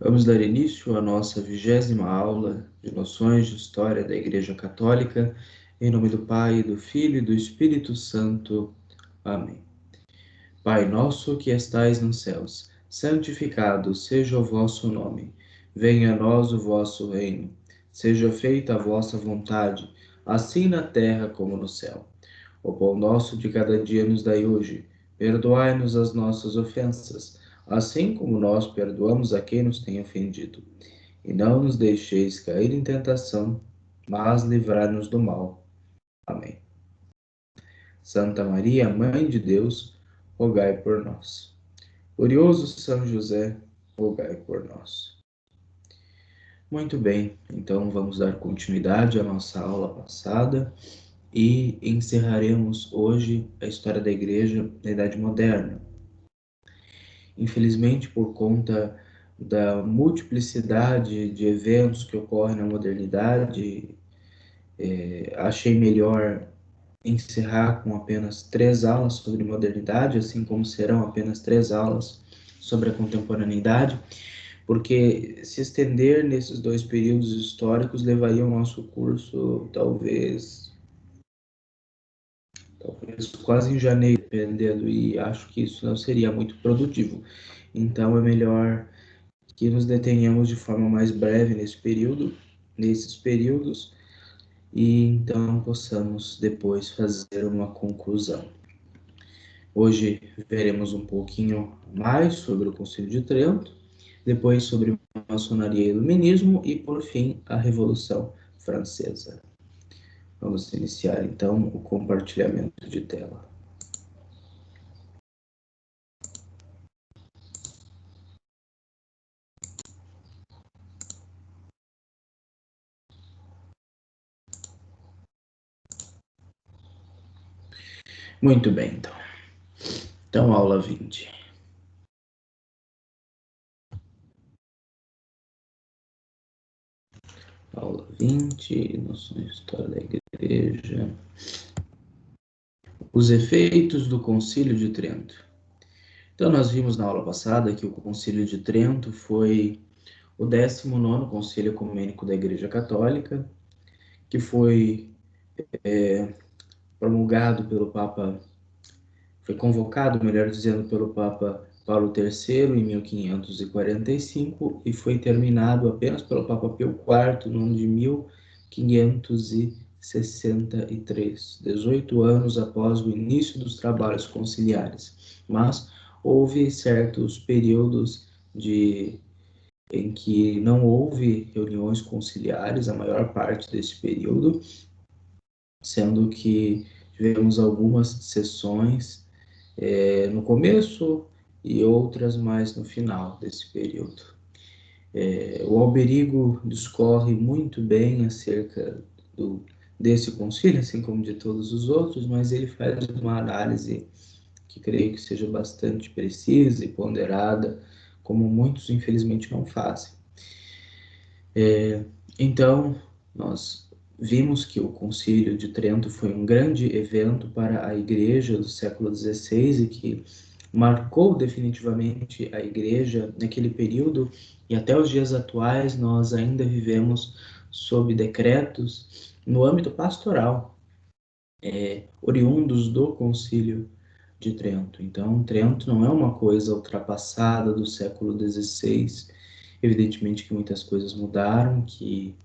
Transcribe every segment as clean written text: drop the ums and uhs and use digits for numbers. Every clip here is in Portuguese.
Vamos dar início à nossa 20ª aula de noções de História da Igreja Católica, em nome do Pai, do Filho e do Espírito Santo. Amém. Pai nosso que estais nos céus, santificado seja o vosso nome. Venha a nós o vosso reino. Seja feita a vossa vontade, assim na terra como no céu. O pão nosso de cada dia nos dai hoje. Perdoai-nos as nossas ofensas, assim como nós perdoamos a quem nos tem ofendido. E não nos deixeis cair em tentação, mas livrai-nos do mal. Amém. Santa Maria, Mãe de Deus, rogai por nós. Glorioso São José, rogai por nós. Muito bem, então vamos dar continuidade à nossa aula passada e encerraremos hoje a história da Igreja na Idade Moderna. Infelizmente, por conta da multiplicidade de eventos que ocorrem na modernidade, achei melhor encerrar com apenas 3 aulas sobre modernidade, assim como serão apenas 3 aulas sobre a contemporaneidade, porque se estender nesses 2 períodos históricos levaria o nosso curso talvez quase em janeiro, dependendo, e acho que isso não seria muito produtivo. Então é melhor que nos detenhamos de forma mais breve nesses períodos, e então possamos depois fazer uma conclusão. Hoje veremos um pouquinho mais sobre o Concílio de Trento, depois sobre maçonaria e iluminismo e, por fim, a Revolução Francesa. Vamos iniciar então o compartilhamento de tela. Muito bem, então. Então, aula 20. Aula 20, noções de história da Igreja. Os efeitos do Concílio de Trento. Então, nós vimos na aula passada que o Concílio de Trento foi o 19º Concílio Ecumênico da Igreja Católica, que foi promulgado pelo Papa, foi convocado, melhor dizendo, pelo Papa Paulo III em 1545 e foi terminado apenas pelo Papa Pio IV no ano de 1563, 18 anos após o início dos trabalhos conciliares. Mas houve certos períodos em que não houve reuniões conciliares, a maior parte desse período, sendo que tivemos algumas sessões no começo e outras mais no final desse período. O Alberigo discorre muito bem acerca desse concílio, assim como de todos os outros, mas ele faz uma análise que creio que seja bastante precisa e ponderada, como muitos infelizmente não fazem. Então, nós vimos que o Concílio de Trento foi um grande evento para a Igreja do século XVI e que marcou definitivamente a Igreja naquele período, e até os dias atuais nós ainda vivemos sob decretos no âmbito pastoral, oriundos do Concílio de Trento. Então, Trento não é uma coisa ultrapassada do século XVI. Evidentemente que muitas coisas mudaram, que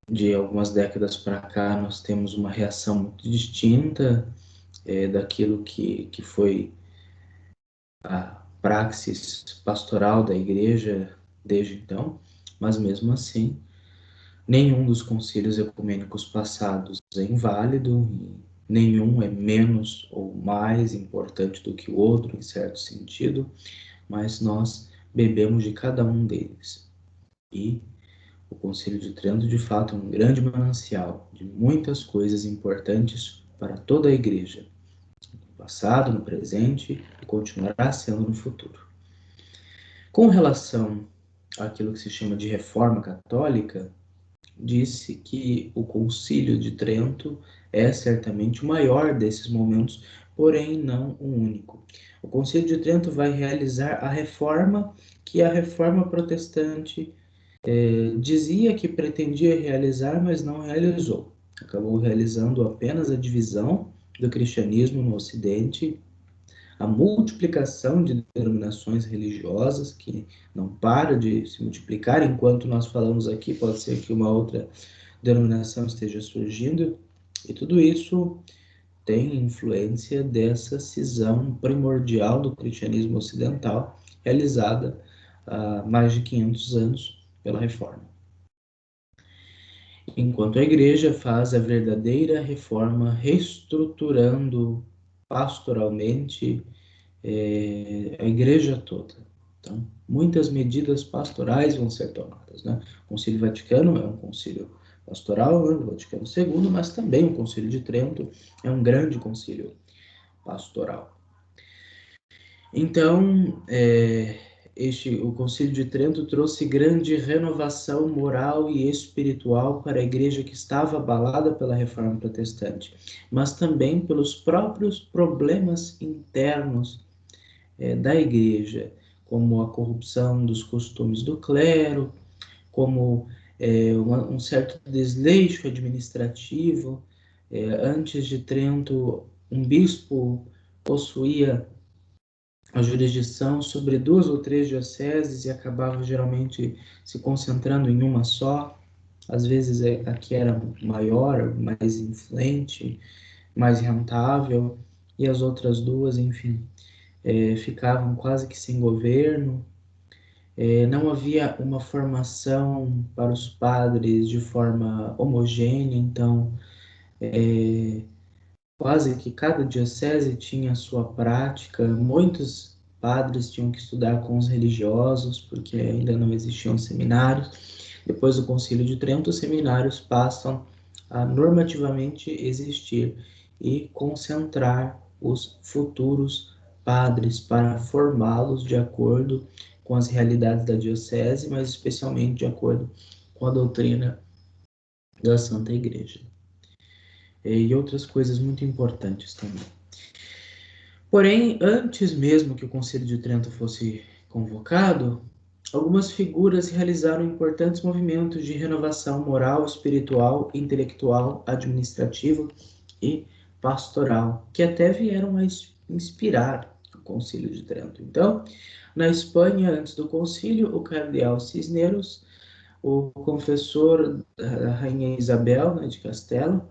de algumas décadas para cá nós temos uma reação muito distinta daquilo que foi a praxis pastoral da Igreja desde então, mas mesmo assim, nenhum dos concílios ecumênicos passados é inválido, nenhum é menos ou mais importante do que o outro, em certo sentido, mas nós bebemos de cada um deles. E o Concílio de Trento, de fato, é um grande manancial de muitas coisas importantes para toda a Igreja, no passado, no presente e continuará sendo no futuro. Com relação àquilo que se chama de Reforma Católica, disse que o Concílio de Trento é certamente o maior desses momentos, porém não um único. O Concílio de Trento vai realizar a reforma que a reforma protestante dizia que pretendia realizar, mas não realizou. Acabou realizando apenas a divisão do cristianismo no Ocidente, a multiplicação de denominações religiosas, que não para de se multiplicar, enquanto nós falamos aqui, pode ser que uma outra denominação esteja surgindo, e tudo isso tem influência dessa cisão primordial do cristianismo ocidental, realizada há mais de 500 anos pela Reforma. Enquanto a Igreja faz a verdadeira reforma, reestruturando pastoralmente a Igreja toda. Então, muitas medidas pastorais vão ser tomadas, né? O Concílio Vaticano é um concílio pastoral, né? O Vaticano II, mas também o Concílio de Trento é um grande concílio pastoral. Então, o Concílio de Trento trouxe grande renovação moral e espiritual para a igreja que estava abalada pela Reforma Protestante, mas também pelos próprios problemas internos da igreja, como a corrupção dos costumes do clero, como um certo desleixo administrativo. Antes de Trento, um bispo possuía a jurisdição sobre 2 ou 3 dioceses e acabava geralmente se concentrando em uma só. Às vezes a que era maior, mais influente, mais rentável, e as outras duas, enfim, ficavam quase que sem governo. Não havia uma formação para os padres de forma homogênea, então quase que cada diocese tinha a sua prática. Muitos padres tinham que estudar com os religiosos, porque ainda não existiam seminários. Depois do Concílio de Trento, os seminários passam a normativamente existir e concentrar os futuros padres para formá-los de acordo com as realidades da diocese, mas especialmente de acordo com a doutrina da Santa Igreja. E outras coisas muito importantes também. Porém, antes mesmo que o Concílio de Trento fosse convocado, algumas figuras realizaram importantes movimentos de renovação moral, espiritual, intelectual, administrativa e pastoral, que até vieram a inspirar o Concílio de Trento. Então, na Espanha, antes do concílio, o cardeal Cisneros, o confessor da Rainha Isabel, né, de Castela,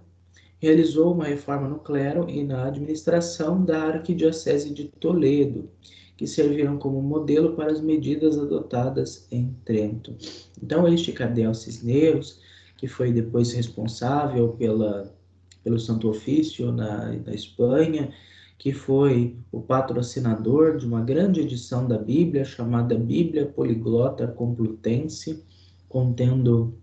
realizou uma reforma no clero e na administração da Arquidiocese de Toledo, que serviram como modelo para as medidas adotadas em Trento. Então, este cardeal Cisneros, que foi depois responsável pelo Santo Ofício na Espanha, que foi o patrocinador de uma grande edição da Bíblia, chamada Bíblia Poliglota Complutense, contendo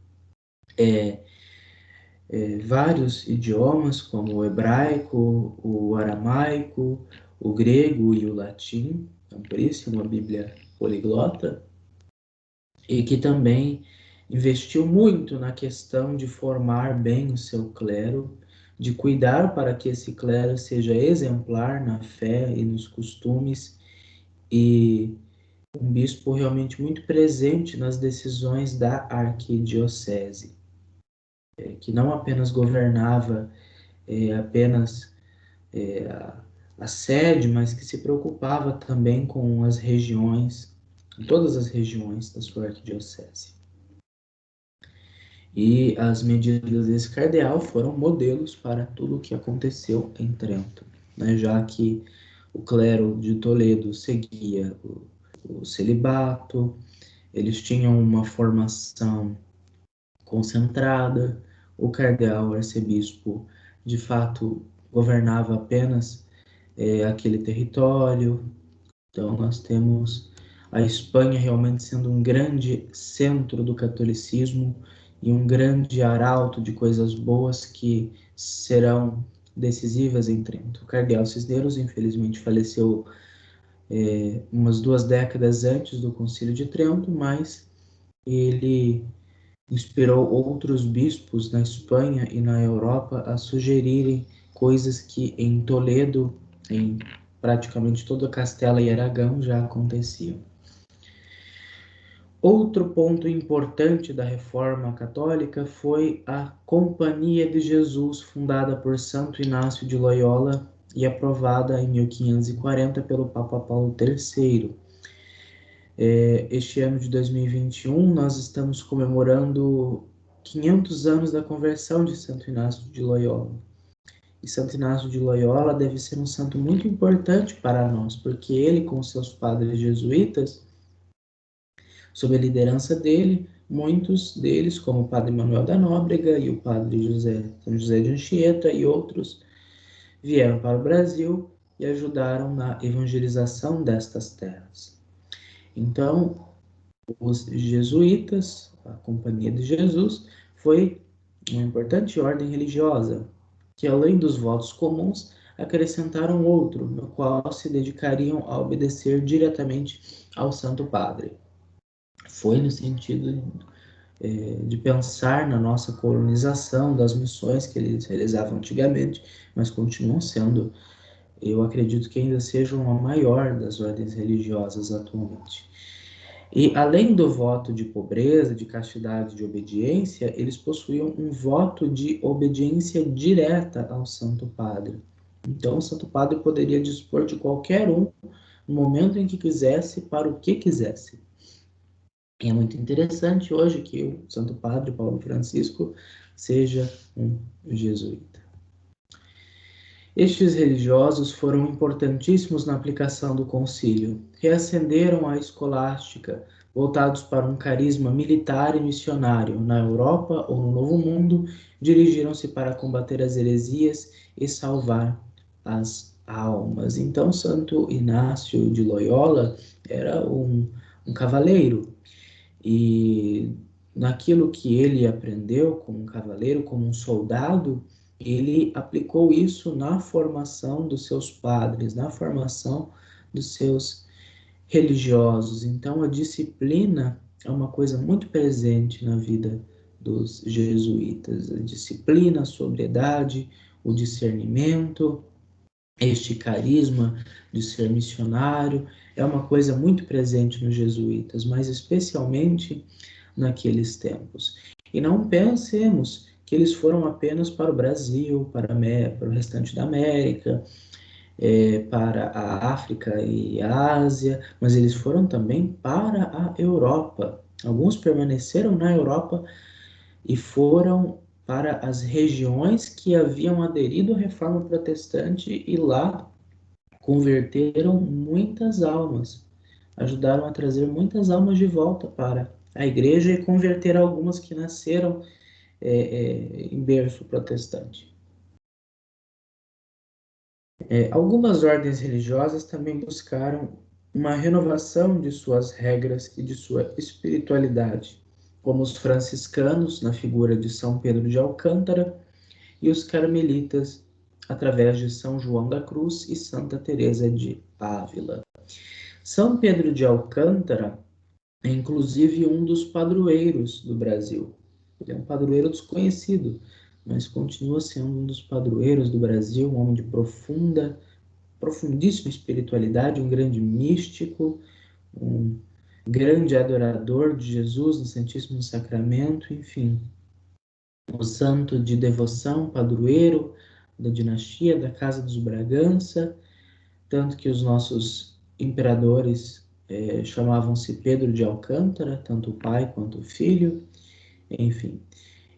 vários idiomas, como o hebraico, o aramaico, o grego e o latim. Então, por isso, é uma Bíblia poliglota. E que também investiu muito na questão de formar bem o seu clero, de cuidar para que esse clero seja exemplar na fé e nos costumes, e um bispo realmente muito presente nas decisões da arquidiocese, que não apenas governava apenas a sede, mas que se preocupava também com as regiões, todas as regiões da sua arquidiocese. E as medidas desse cardeal foram modelos para tudo o que aconteceu em Trento, né? Já que o clero de Toledo seguia o celibato, eles tinham uma formação concentrada, o cardeal arcebispo de fato governava apenas aquele território. Então nós temos a Espanha realmente sendo um grande centro do catolicismo e um grande arauto de coisas boas que serão decisivas em Trento. O cardeal Cisneros, infelizmente, faleceu umas 2 décadas antes do Concílio de Trento, mas ele inspirou outros bispos na Espanha e na Europa a sugerirem coisas que em Toledo em praticamente toda Castela e Aragão já aconteciam. Outro ponto importante da Reforma Católica foi a Companhia de Jesus, fundada por Santo Inácio de Loyola e aprovada em 1540 pelo Papa Paulo III. Este ano de 2021, nós estamos comemorando 500 anos da conversão de Santo Inácio de Loyola. E Santo Inácio de Loyola deve ser um santo muito importante para nós, porque ele, com seus padres jesuítas, sob a liderança dele, muitos deles, como o padre Manuel da Nóbrega e o padre São José de Anchieta e outros, vieram para o Brasil e ajudaram na evangelização destas terras. Então, os jesuítas, a Companhia de Jesus, foi uma importante ordem religiosa, que além dos votos comuns, acrescentaram outro, no qual se dedicariam a obedecer diretamente ao Santo Padre. Foi no sentido de pensar na nossa colonização, das missões que eles realizavam antigamente, mas continuam sendo, eu acredito que ainda sejam a maior das ordens religiosas atualmente. E além do voto de pobreza, de castidade, de obediência, eles possuíam um voto de obediência direta ao Santo Padre. Então, o Santo Padre poderia dispor de qualquer um no momento em que quisesse, para o que quisesse. E é muito interessante hoje que o Santo Padre Paulo Francisco seja um jesuíta. Estes religiosos foram importantíssimos na aplicação do concílio. Reacenderam a escolástica, voltados para um carisma militar e missionário. Na Europa ou no Novo Mundo, dirigiram-se para combater as heresias e salvar as almas. Então, Santo Inácio de Loyola era um cavaleiro, e naquilo que ele aprendeu como um cavaleiro, como um soldado, ele aplicou isso na formação dos seus padres, na formação dos seus religiosos. Então, a disciplina é uma coisa muito presente na vida dos jesuítas. A disciplina, a sobriedade, o discernimento, este carisma de ser missionário é uma coisa muito presente nos jesuítas, mas especialmente naqueles tempos. E não pensemos que eles foram apenas para o Brasil, para o restante da América, para a África e a Ásia, mas eles foram também para a Europa. Alguns permaneceram na Europa e foram para as regiões que haviam aderido à Reforma Protestante e lá converteram muitas almas, ajudaram a trazer muitas almas de volta para a igreja e converter algumas que nasceram em berço protestante. Algumas ordens religiosas também buscaram uma renovação de suas regras e de sua espiritualidade, como os franciscanos, na figura de São Pedro de Alcântara, e os carmelitas, através de São João da Cruz e Santa Teresa de Ávila. São Pedro de Alcântara é inclusive um dos padroeiros do Brasil. Ele é um padroeiro desconhecido, mas continua sendo um dos padroeiros do Brasil, um homem de profundíssima espiritualidade, um grande místico, um grande adorador de Jesus no Santíssimo Sacramento, enfim, um santo de devoção, padroeiro da dinastia da Casa dos Bragança, tanto que os nossos imperadores chamavam-se Pedro de Alcântara, tanto o pai quanto o filho, enfim.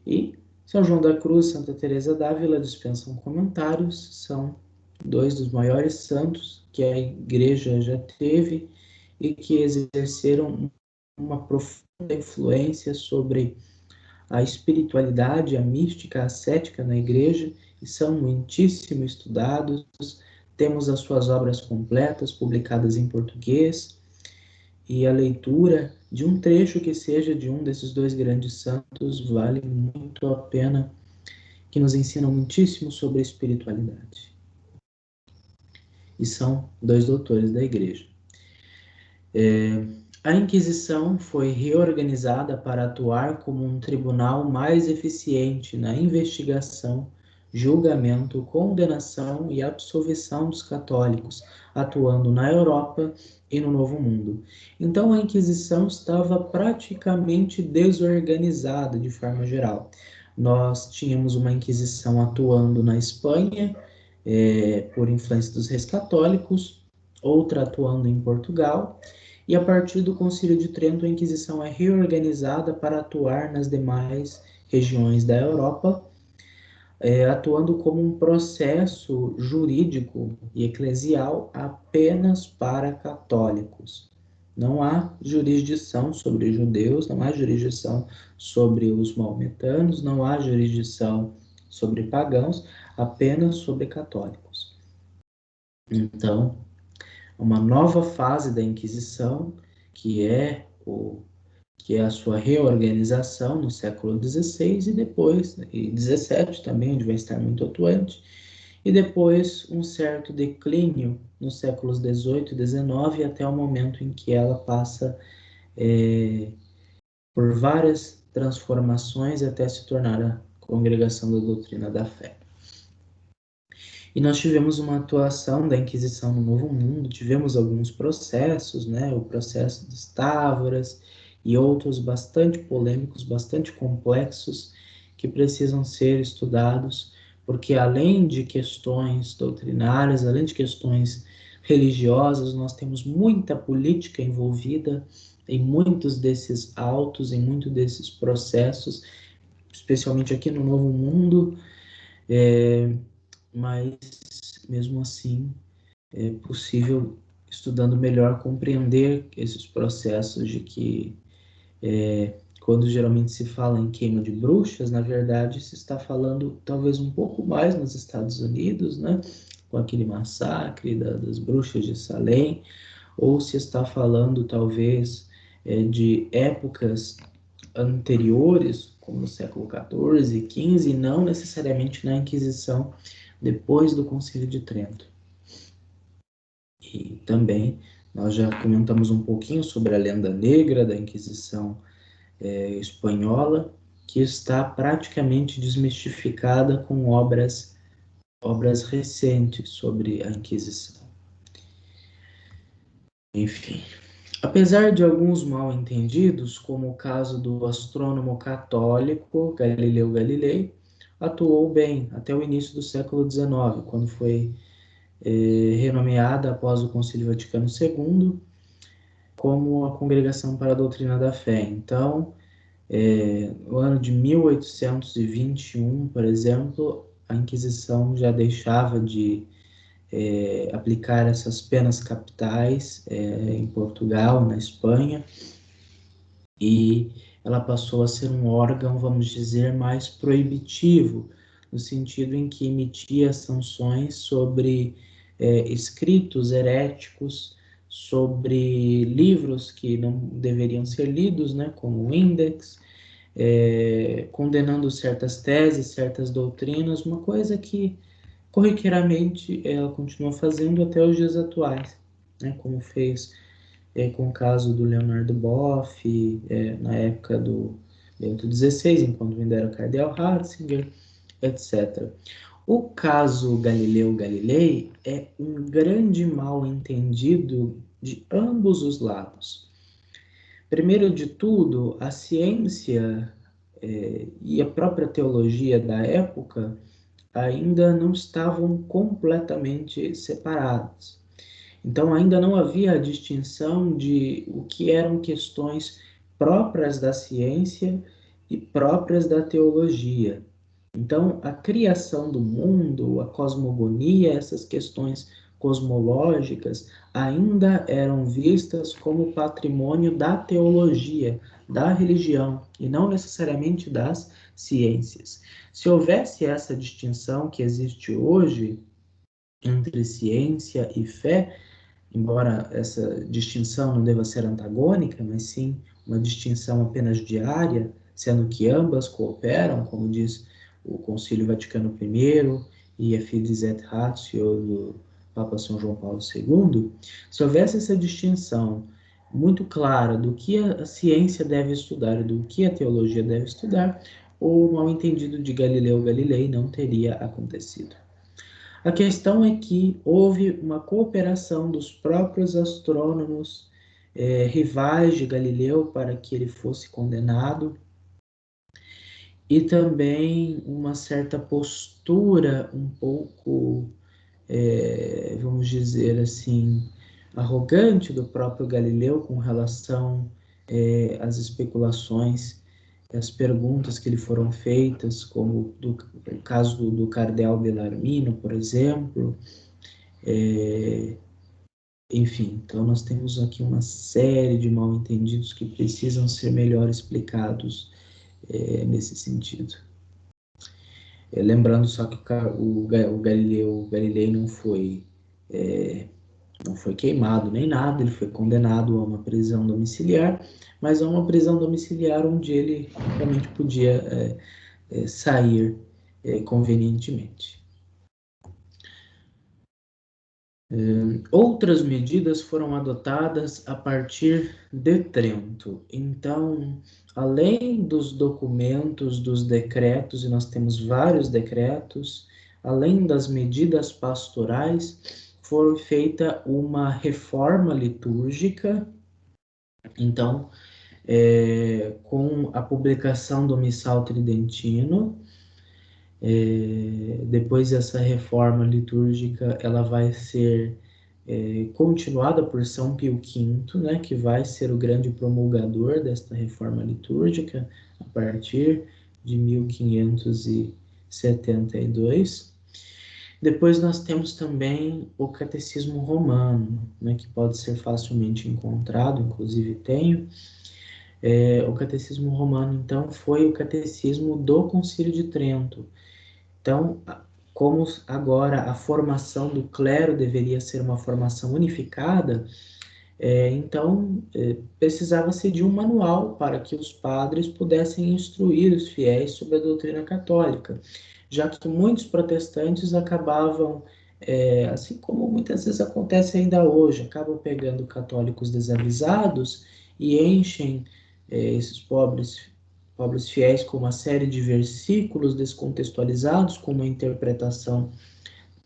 E São João da Cruz e Santa Teresa d'Ávila dispensam comentários, são dois dos maiores santos que a Igreja já teve e que exerceram uma profunda influência sobre a espiritualidade, a mística, a ascética na Igreja, e são muitíssimo estudados. Temos as suas obras completas, publicadas em português, e a leitura de um trecho que seja de um desses dois grandes santos vale muito a pena, que nos ensinam muitíssimo sobre a espiritualidade. E são dois doutores da Igreja. A Inquisição foi reorganizada para atuar como um tribunal mais eficiente na investigação julgamento, condenação e absolvição dos católicos, atuando na Europa e no Novo Mundo. Então, a Inquisição estava praticamente desorganizada de forma geral. Nós tínhamos uma Inquisição atuando na Espanha, por influência dos reis católicos, outra atuando em Portugal, e a partir do Concílio de Trento, a Inquisição é reorganizada para atuar nas demais regiões da Europa, atuando como um processo jurídico e eclesial apenas para católicos. Não há jurisdição sobre judeus, não há jurisdição sobre os maometanos, não há jurisdição sobre pagãos, apenas sobre católicos. Então, uma nova fase da Inquisição, que é a sua reorganização no século XVI e depois, e XVII também, onde vai estar muito atuante, e depois um certo declínio nos séculos XVIII e XIX até o momento em que ela passa por várias transformações até se tornar a Congregação da Doutrina da Fé. E nós tivemos uma atuação da Inquisição no Novo Mundo, tivemos alguns processos, né, o processo dos Távoras e outros bastante polêmicos, bastante complexos, que precisam ser estudados, porque além de questões doutrinárias, além de questões religiosas, nós temos muita política envolvida em muitos desses autos, em muitos desses processos, especialmente aqui no Novo Mundo, mas mesmo assim é possível, estudando melhor, compreender esses processos de que quando geralmente se fala em queima de bruxas, na verdade se está falando talvez um pouco mais nos Estados Unidos, né, com aquele massacre das bruxas de Salem, ou se está falando talvez de épocas anteriores, como no século XIV e XV, e não necessariamente na Inquisição depois do Concílio de Trento. E também nós já comentamos um pouquinho sobre a lenda negra da Inquisição espanhola, que está praticamente desmistificada com obras recentes sobre a Inquisição. Enfim, apesar de alguns mal-entendidos, como o caso do astrônomo católico Galileu Galilei, atuou bem até o início do século XIX, quando foi renomeada após o Concílio Vaticano II como a Congregação para a Doutrina da Fé. Então, no ano de 1821, por exemplo, a Inquisição já deixava de aplicar essas penas capitais em Portugal, na Espanha, e ela passou a ser um órgão, vamos dizer, mais proibitivo, no sentido em que emitia sanções sobre escritos heréticos, sobre livros que não deveriam ser lidos, né, como o Index, condenando certas teses, certas doutrinas, uma coisa que corriqueiramente ela continua fazendo até os dias atuais, né, como fez com o caso do Leonardo Boff, na época do Bento XVI, enquanto ainda era cardeal Ratzinger, etc. O caso Galileu Galilei é um grande mal-entendido de ambos os lados. Primeiro de tudo, a ciência e a própria teologia da época ainda não estavam completamente separadas. Então, ainda não havia a distinção de o que eram questões próprias da ciência e próprias da teologia. Então, a criação do mundo, a cosmogonia, essas questões cosmológicas ainda eram vistas como patrimônio da teologia, da religião, e não necessariamente das ciências. Se houvesse essa distinção que existe hoje entre ciência e fé, embora essa distinção não deva ser antagônica, mas sim uma distinção apenas diária, sendo que ambas cooperam, como diz o Concílio Vaticano I e a Fides et Ratio do Papa São João Paulo II, se houvesse essa distinção muito clara do que a ciência deve estudar e do que a teologia deve estudar, o mal-entendido de Galileu Galilei não teria acontecido. A questão é que houve uma cooperação dos próprios astrônomos rivais de Galileu para que ele fosse condenado, e também uma certa postura um pouco, vamos dizer assim, arrogante do próprio Galileu com relação às especulações, as perguntas que lhe foram feitas, como o caso do cardeal Bellarmino, por exemplo. Enfim, então nós temos aqui uma série de mal-entendidos que precisam ser melhor explicados nesse sentido. Lembrando só que o Galilei não foi queimado nem nada, ele foi condenado a uma prisão domiciliar, mas a uma prisão domiciliar onde ele realmente podia sair convenientemente. Outras medidas foram adotadas a partir de Trento. Então, além dos documentos, dos decretos, e nós temos vários decretos, além das medidas pastorais, foi feita uma reforma litúrgica. Então, com a publicação do Missal Tridentino, depois dessa reforma litúrgica, ela vai ser continuada por São Pio V, né, que vai ser o grande promulgador desta reforma litúrgica a partir de 1572. Depois nós temos também o Catecismo Romano, né, que pode ser facilmente encontrado, inclusive tenho. O Catecismo Romano, então, foi o catecismo do Concílio de Trento. Então, como agora a formação do clero deveria ser uma formação unificada, então precisava-se de um manual para que os padres pudessem instruir os fiéis sobre a doutrina católica, já que muitos protestantes acabavam, assim como muitas vezes acontece ainda hoje, acabam pegando católicos desavisados e enchem esses pobres fiéis com uma série de versículos descontextualizados, com uma interpretação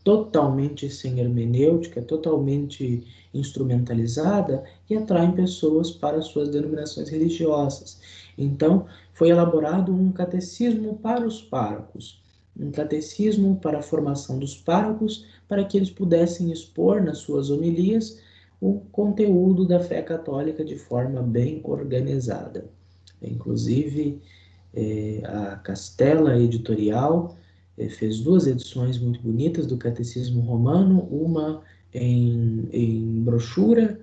totalmente sem hermenêutica, totalmente instrumentalizada, e atraem pessoas para suas denominações religiosas. Então, foi elaborado um catecismo para os párocos, um catecismo para a formação dos párocos, para que eles pudessem expor nas suas homilias o conteúdo da fé católica de forma bem organizada. Inclusive, a Castela Editorial fez duas edições muito bonitas do Catecismo Romano, uma em brochura,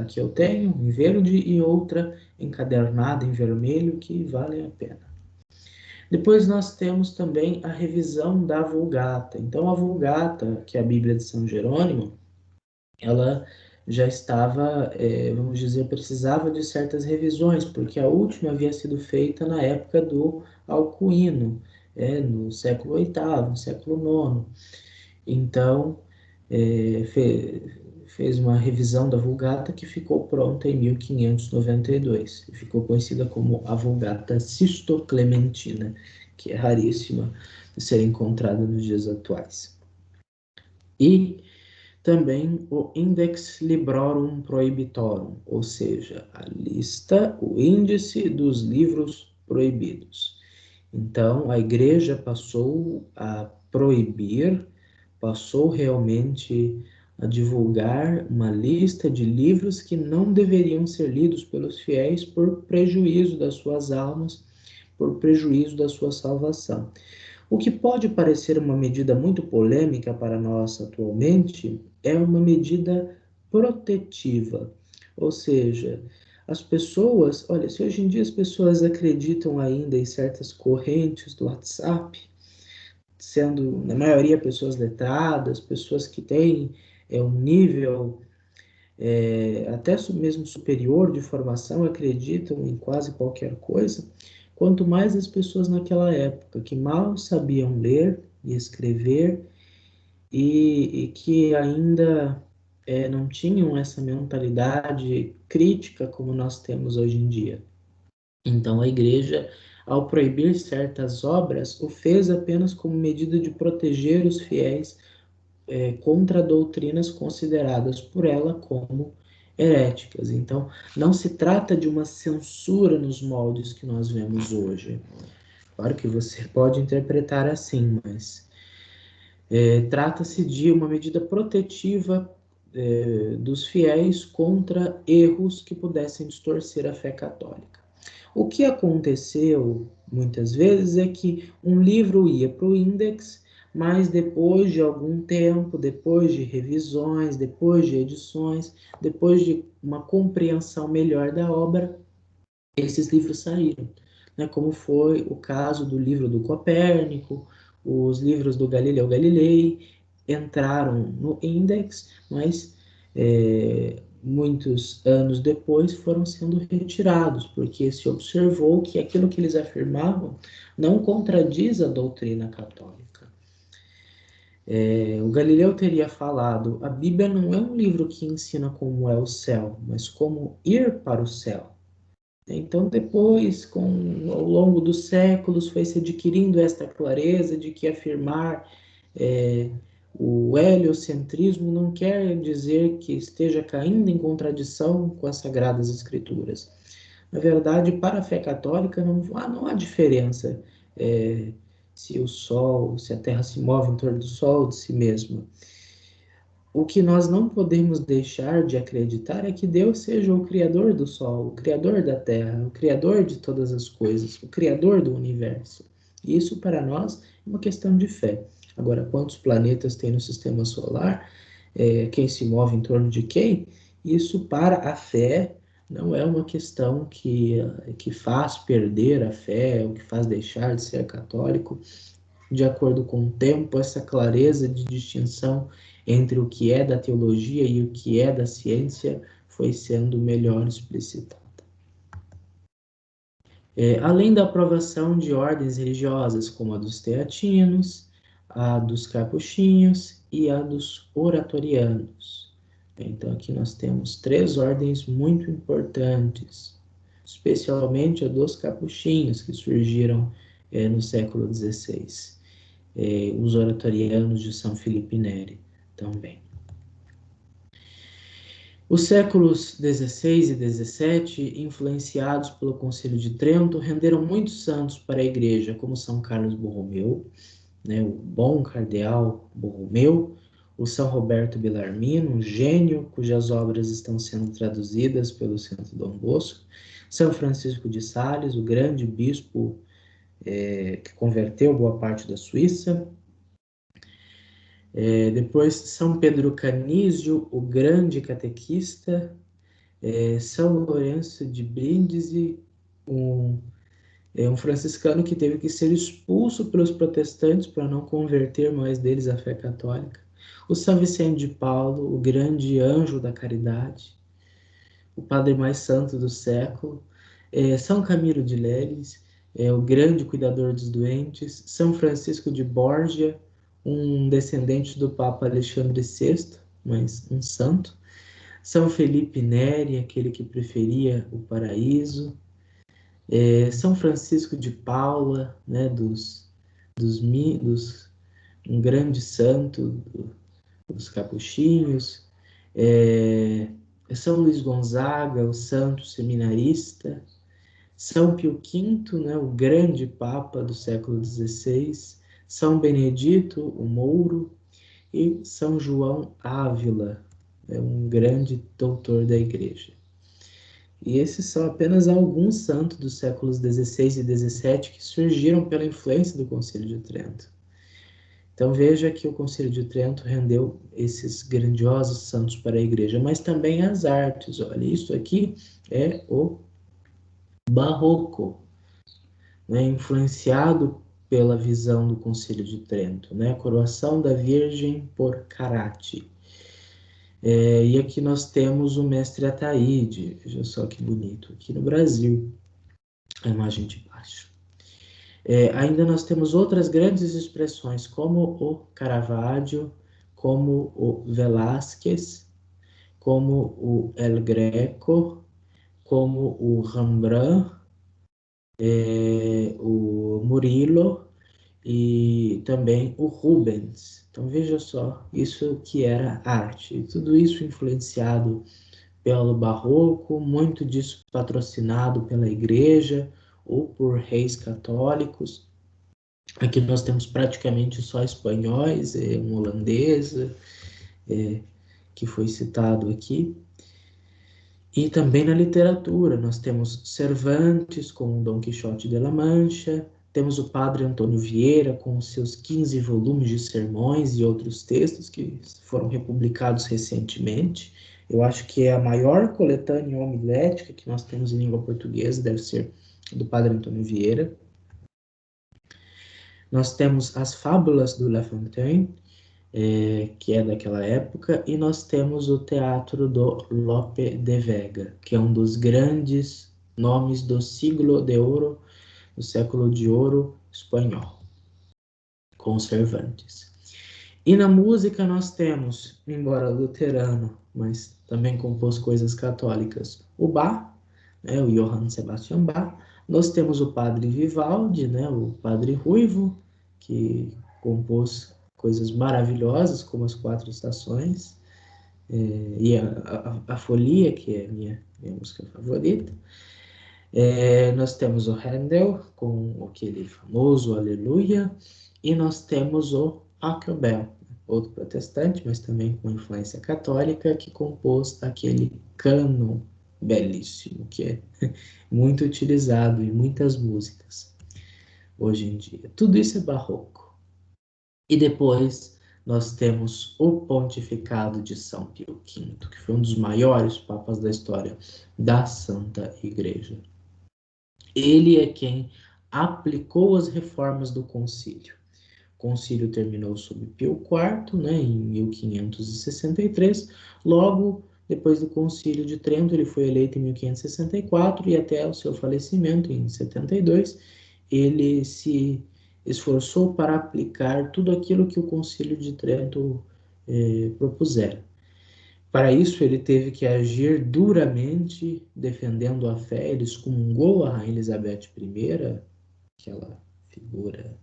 aqui eu tenho, em verde, e outra encadernada em vermelho, que valem a pena. Depois nós temos também a revisão da Vulgata. Então, a Vulgata, que é a Bíblia de São Jerônimo, ela já estava, vamos dizer, precisava de certas revisões, porque a última havia sido feita na época do Alcuino, no século VIII, no século IX. Então, fez uma revisão da Vulgata que ficou pronta em 1592, e ficou conhecida como a Vulgata Sisto-Clementina, que é raríssima de ser encontrada nos dias atuais. E também o Index Librorum Prohibitorum, ou seja, a lista, o índice dos livros proibidos. Então, a igreja passou a proibir, passou realmente a divulgar uma lista de livros que não deveriam ser lidos pelos fiéis por prejuízo das suas almas, por prejuízo da sua salvação. O que pode parecer uma medida muito polêmica para nós atualmente é uma medida protetiva, ou seja, as pessoas, olha, se hoje em dia as pessoas acreditam ainda em certas correntes do WhatsApp, sendo na maioria pessoas letradas, pessoas que têm um nível até mesmo superior de formação, acreditam em quase qualquer coisa, quanto mais as pessoas naquela época, que mal sabiam ler e escrever e que ainda não tinham essa mentalidade crítica como nós temos hoje em dia. Então a igreja ao proibir certas obras, o fez apenas como medida de proteger os fiéis contra doutrinas consideradas por ela como heréticas. Então, não se trata de uma censura nos moldes que nós vemos hoje. Claro que você pode interpretar assim, mas trata-se de uma medida protetiva dos fiéis contra erros que pudessem distorcer a fé católica. O que aconteceu muitas vezes é que um livro ia para o Index, mas depois de algum tempo, depois de revisões, depois de edições, depois de uma compreensão melhor da obra, esses livros saíram, né? Como foi o caso do livro do Copérnico, os livros do Galileu Galilei entraram no Index, mas muitos anos depois foram sendo retirados, porque se observou que aquilo que eles afirmavam não contradiz a doutrina católica. O Galileu teria falado: a Bíblia não é um livro que ensina como é o céu, mas como ir para o céu. Então, depois, ao longo dos séculos, foi se adquirindo esta clareza de que afirmar o heliocentrismo não quer dizer que esteja caindo em contradição com as Sagradas Escrituras. Na verdade, para a fé católica, não há diferença se o Sol, se a Terra se move em torno do Sol ou de si mesma. O que nós não podemos deixar de acreditar é que Deus seja o Criador do Sol, o Criador da Terra, o Criador de todas as coisas, o Criador do Universo. E isso para nós é uma questão de fé. Agora, quantos planetas tem no Sistema Solar? Quem se move em torno de quem? Isso para a fé não é uma questão que faz perder a fé, ou que faz deixar de ser católico. De acordo com o tempo, essa clareza de distinção entre o que é da teologia e o que é da ciência foi sendo melhor explicitada. Além da aprovação de ordens religiosas, como a dos teatinos, a dos capuchinhos e a dos oratorianos. Então, aqui nós temos 3 ordens muito importantes, especialmente a dos capuchinhos, que surgiram no século XVI. Os oratorianos de São Filipe Neri também. Os séculos XVI e XVII, influenciados pelo Concílio de Trento, renderam muitos santos para a Igreja, como São Carlos Borromeu, né, o bom cardeal Borromeu, o São Roberto Bellarmino, um gênio cujas obras estão sendo traduzidas pelo Centro Dom Bosco, São Francisco de Sales, o grande bispo que converteu boa parte da Suíça, depois, São Pedro Canísio, o grande catequista, São Lourenço de Brindisi, um franciscano que teve que ser expulso pelos protestantes para não converter mais deles à fé católica, o São Vicente de Paulo, o grande anjo da caridade, o padre mais santo do século, São Camilo de Leles, o grande cuidador dos doentes, São Francisco de Borgia, um descendente do Papa Alexandre VI, mas um santo, São Felipe Neri, aquele que preferia o paraíso, São Francisco de Paula, né, um grande santo dos capuchinhos, São Luís Gonzaga, o santo seminarista, São Pio V, né, o grande Papa do século XVI, São Benedito, o Mouro, e São João Ávila, um grande doutor da Igreja. E esses são apenas alguns santos dos séculos XVI e XVII que surgiram pela influência do Concílio de Trento. Então veja que o Concílio de Trento rendeu esses grandiosos santos para a Igreja, mas também as artes. Olha, isso aqui é o Barroco, né, influenciado pela visão do Concílio de Trento, né, a coroação da Virgem por Carati. E aqui nós temos o Mestre Ataíde, veja só que bonito, aqui no Brasil, a imagem de baixo. Ainda nós temos outras grandes expressões, como o Caravaggio, como o Velázquez, como o El Greco, como o Rembrandt, o Murillo e também o Rubens. Então veja só, isso que era arte. E tudo isso influenciado pelo Barroco, muito disso patrocinado pela Igreja ou por reis católicos. Aqui nós temos praticamente só espanhóis, um holandês, que foi citado aqui. E também na literatura, nós temos Cervantes com o Dom Quixote de la Mancha, temos o Padre Antônio Vieira com os seus 15 volumes de sermões e outros textos que foram republicados recentemente. Eu acho que é a maior coletânea homilética que nós temos em língua portuguesa, deve ser do Padre Antônio Vieira. Nós temos as Fábulas do La Fontaine, que é daquela época, e nós temos o teatro do Lope de Vega, que é um dos grandes nomes do siglo de ouro, do século de ouro espanhol, com Cervantes. E na música nós temos, embora luterano, mas também compôs coisas católicas, o Bach, né, o Johann Sebastian Bach. Nós temos o Padre Vivaldi, né, o Padre Ruivo, que compôs coisas maravilhosas, como as Quatro Estações, e a Folia, que é a minha música favorita. Nós temos o Handel, com aquele famoso Aleluia, e nós temos o Pachelbel, outro protestante, mas também com influência católica, que compôs aquele cânon belíssimo, que é muito utilizado em muitas músicas hoje em dia. Tudo isso é barroco. E depois nós temos o pontificado de São Pio V, que foi um dos maiores papas da história da Santa Igreja. Ele é quem aplicou as reformas do concílio. O concílio terminou sob Pio IV, né, em 1563. Logo depois do concílio de Trento, ele foi eleito em 1564 e até o seu falecimento em 72, ele se esforçou para aplicar tudo aquilo que o concílio de Trento propusera. Para isso, ele teve que agir duramente, defendendo a fé. Ele excomungou a Rainha Elizabeth I, aquela figura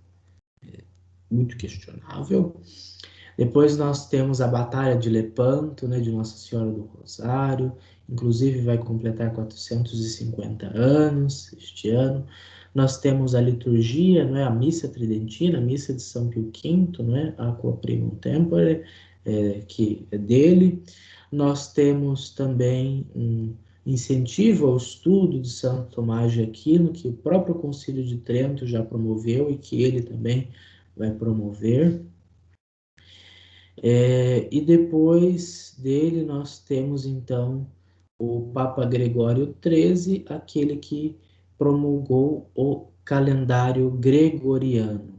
muito questionável. Depois nós temos a Batalha de Lepanto, né, de Nossa Senhora do Rosário, inclusive vai completar 450 anos este ano. Nós temos a liturgia, né, a Missa Tridentina, a Missa de São Pio V, né, Aqua Primum Tempore, que é dele. Nós temos também um incentivo ao estudo de Santo Tomás de Aquino, que o próprio Concílio de Trento já promoveu e que ele também vai promover. E depois dele nós temos então o Papa Gregório XIII, aquele que promulgou o calendário gregoriano.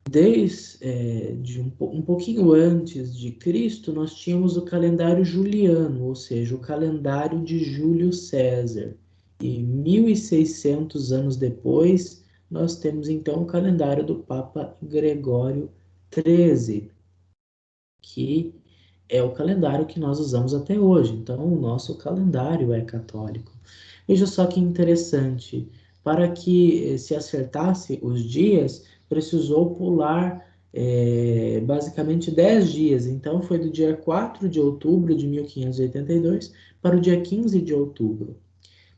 Desde um pouquinho antes de Cristo, nós tínhamos o calendário juliano, ou seja, o calendário de Júlio César. E 1600 anos depois, nós temos então o calendário do Papa Gregório XIII, que é o calendário que nós usamos até hoje. Então, o nosso calendário é católico. Veja só que interessante. Para que se acertasse os dias, precisou pular basicamente 10 dias. Então, foi do dia 4 de outubro de 1582 para o dia 15 de outubro.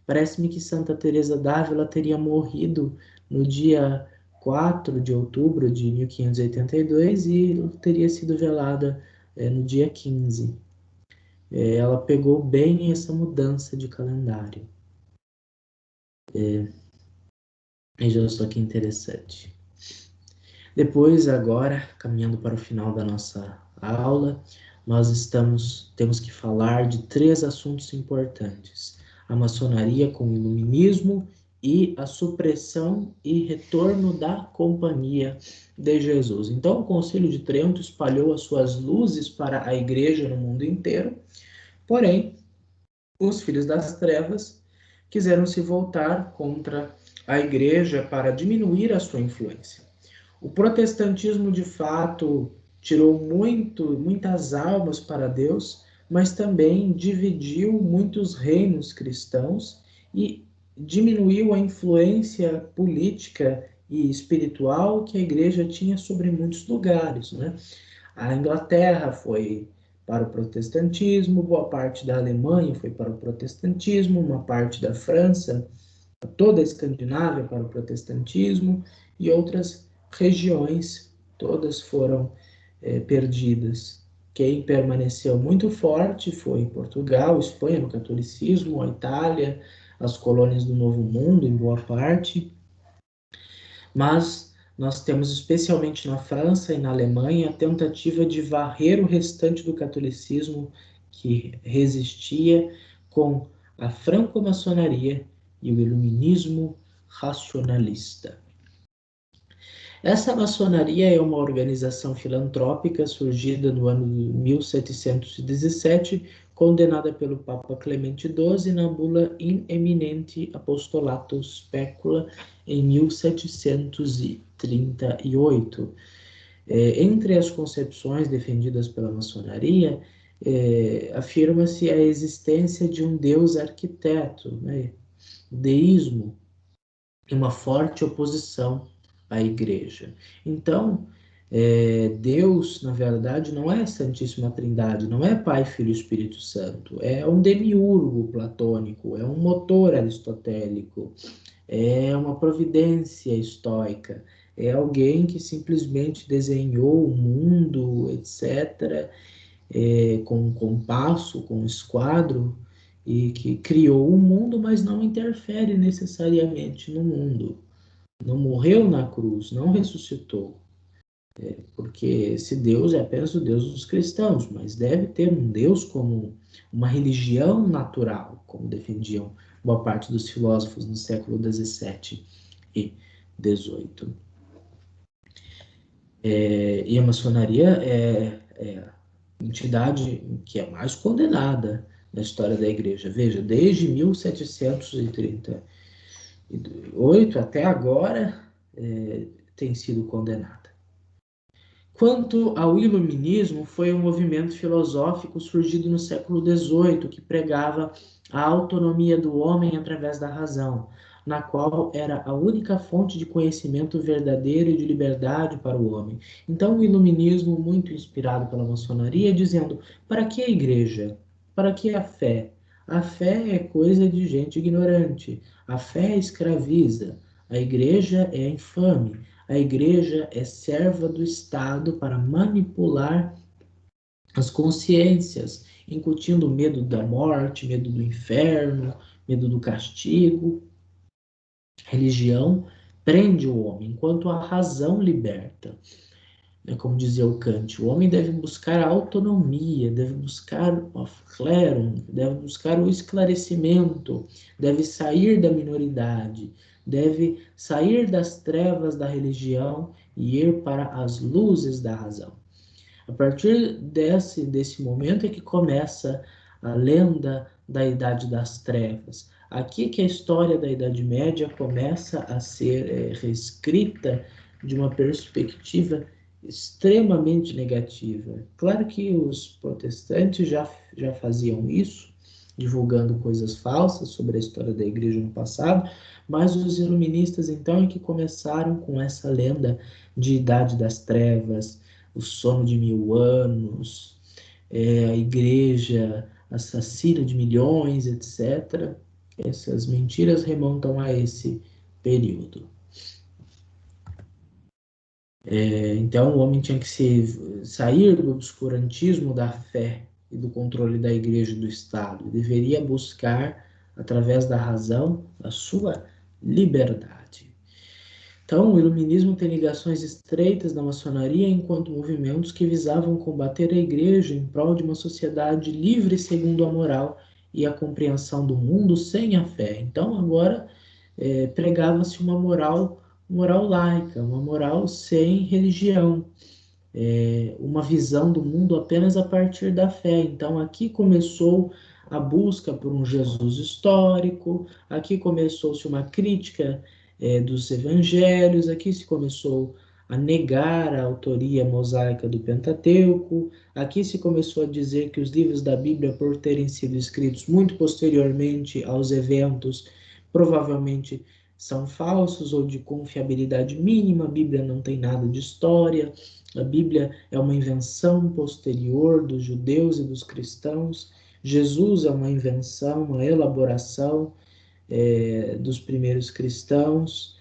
Parece-me que Santa Teresa d'Ávila teria morrido no dia 4 de outubro de 1582 e teria sido velada no dia 15. Ela pegou bem essa mudança de calendário. Veja só que interessante. Depois, agora, caminhando para o final da nossa aula, nós temos que falar de 3 assuntos importantes: a maçonaria com o iluminismo e a supressão e retorno da Companhia de Jesus. Então, o Concílio de Trento espalhou as suas luzes para a Igreja no mundo inteiro, porém, os filhos das trevas quiseram se voltar contra a Igreja para diminuir a sua influência. O protestantismo, de fato, tirou muitas almas para Deus, mas também dividiu muitos reinos cristãos e diminuiu a influência política e espiritual que a igreja tinha sobre muitos lugares, né? A Inglaterra foi para o protestantismo, boa parte da Alemanha foi para o protestantismo, uma parte da França, toda a Escandinávia para o protestantismo e outras regiões, todas foram perdidas. Quem permaneceu muito forte foi Portugal, Espanha no catolicismo, a Itália, as colônias do Novo Mundo, em boa parte, mas nós temos, especialmente na França e na Alemanha, a tentativa de varrer o restante do catolicismo que resistia com a franco-maçonaria e o iluminismo racionalista. Essa maçonaria é uma organização filantrópica surgida no ano de 1717, condenada pelo Papa Clemente XII na bula In Eminenti Apostolato Specula em 1738. Entre as concepções defendidas pela maçonaria, afirma-se a existência de um Deus arquiteto, né? O deísmo, uma forte oposição à igreja. Então, Deus, na verdade, não é a Santíssima Trindade, não é Pai, Filho e Espírito Santo, é um demiurgo platônico, é um motor aristotélico, é uma providência estoica, é alguém que simplesmente desenhou o mundo, etc., com um compasso, com um esquadro, e que criou o mundo, mas não interfere necessariamente no mundo. Não morreu na cruz, não ressuscitou. Porque esse Deus é apenas o Deus dos cristãos, mas deve ter um Deus como uma religião natural, como defendiam boa parte dos filósofos no século XVII e XVIII. E a maçonaria é a entidade que é mais condenada na história da igreja. Veja, desde 1738 até agora tem sido condenada. Quanto ao iluminismo, foi um movimento filosófico surgido no século XVIII que pregava a autonomia do homem através da razão, na qual era a única fonte de conhecimento verdadeiro e de liberdade para o homem. Então, o iluminismo, muito inspirado pela maçonaria, dizendo: para que a igreja? Para que a fé? A fé é coisa de gente ignorante. A fé escraviza. A igreja é infame. A igreja é serva do Estado para manipular as consciências, incutindo medo da morte, medo do inferno, medo do castigo. Religião prende o homem, enquanto a razão liberta. Como dizia o Kant, o homem deve buscar a autonomia, deve buscar o clero, deve buscar o esclarecimento, deve sair da minoridade, deve sair das trevas da religião e ir para as luzes da razão. A partir desse momento é que começa a lenda da Idade das Trevas. Aqui que a história da Idade Média começa a ser reescrita de uma perspectiva extremamente negativa. Claro que os protestantes já faziam isso, divulgando coisas falsas sobre a história da igreja no passado, mas os iluministas então é que começaram com essa lenda de Idade das Trevas, o sono de 1000 anos, a igreja assassina de milhões, etc. Essas mentiras remontam a esse período. Então, o homem tinha que sair do obscurantismo da fé e do controle da igreja e do Estado. Deveria buscar, através da razão, a sua liberdade. Então, o iluminismo tem ligações estreitas na maçonaria enquanto movimentos que visavam combater a igreja em prol de uma sociedade livre segundo a moral e a compreensão do mundo sem a fé. Então, agora pregava-se uma moral laica, uma moral sem religião, uma visão do mundo apenas a partir da fé. Então, aqui começou a busca por um Jesus histórico, aqui começou-se uma crítica dos evangelhos, aqui se começou a negar a autoria mosaica do Pentateuco, aqui se começou a dizer que os livros da Bíblia, por terem sido escritos muito posteriormente aos eventos, provavelmente são falsos ou de confiabilidade mínima. A Bíblia não tem nada de história, a Bíblia é uma invenção posterior dos judeus e dos cristãos. Jesus é uma invenção, uma elaboração dos primeiros cristãos.